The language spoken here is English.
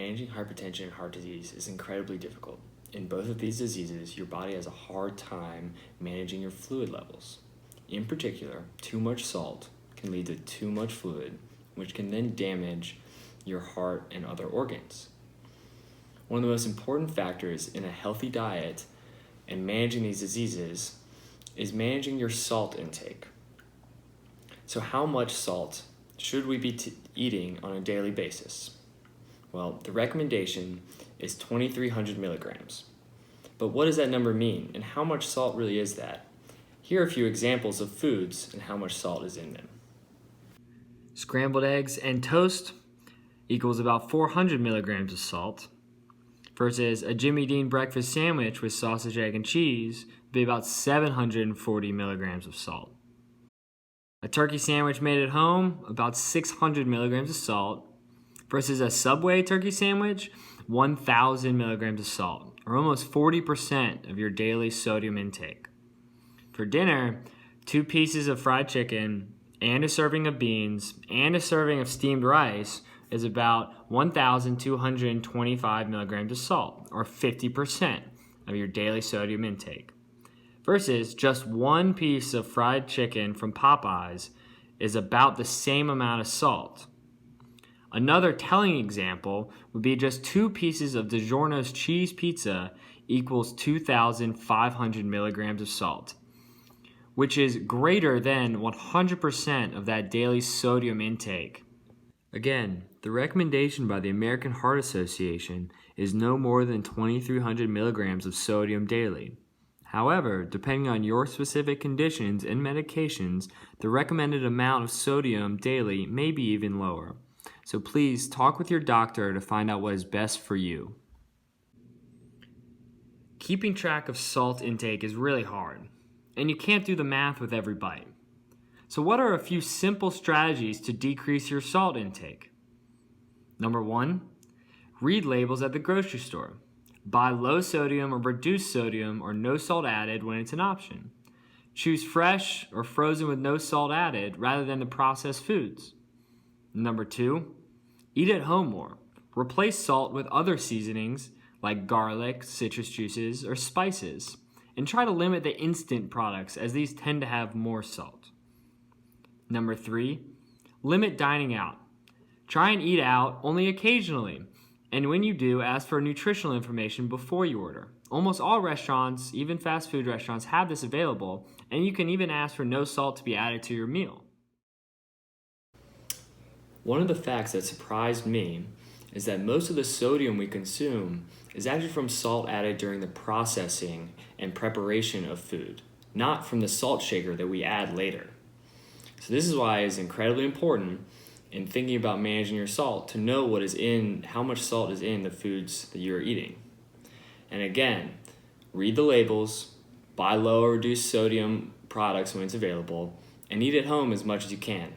managing hypertension and heart disease is incredibly difficult. In both of these diseases, your body has a hard time managing your fluid levels. In particular, too much salt can lead to too much fluid, which can then damage your heart and other organs. One of the most important factors in a healthy diet and managing these diseases is managing your salt intake. So how much salt should we be eating on a daily basis? Well, the recommendation is 2,300 milligrams. But what does that number mean, and how much salt really is that? Here are a few examples of foods and how much salt is in them. Scrambled eggs and toast equals about 400 milligrams of salt, versus a Jimmy Dean breakfast sandwich with sausage, egg, and cheese would be about 740 milligrams of salt. A turkey sandwich made at home, about 600 milligrams of salt, versus a Subway turkey sandwich, 1,000 milligrams of salt, or almost 40% of your daily sodium intake. For dinner, 2 pieces of fried chicken and a serving of beans and a serving of steamed rice is about 1,225 milligrams of salt, or 50% of your daily sodium intake. Versus just 1 piece of fried chicken from Popeyes is about the same amount of salt. Another telling example would be just 2 pieces of DiGiorno's cheese pizza equals 2,500 milligrams of salt, which is greater than 100% of that daily sodium intake. Again, the recommendation by the American Heart Association is no more than 2,300 milligrams of sodium daily. However, depending on your specific conditions and medications, the recommended amount of sodium daily may be even lower. So please talk with your doctor to find out what is best for you. Keeping track of salt intake is really hard, and you can't do the math with every bite. So what are a few simple strategies to decrease your salt intake? Number 1, read labels at the grocery store. Buy low sodium or reduced sodium or no salt added when it's an option. Choose fresh or frozen with no salt added rather than the processed foods. Number 2, eat at home more. Replace salt with other seasonings like garlic, citrus juices, or spices, and try to limit the instant products as these tend to have more salt. Number 3, limit dining out. Try and eat out only occasionally, and when you do, ask for nutritional information before you order. Almost all restaurants, even fast food restaurants, have this available, and you can even ask for no salt to be added to your meal. One of the facts that surprised me is that most of the sodium we consume is actually from salt added during the processing and preparation of food, not from the salt shaker that we add later. So this is why it's incredibly important in thinking about managing your salt to know how much salt is in the foods that you're eating. And again, read the labels, buy low or reduced sodium products when it's available, and eat at home as much as you can.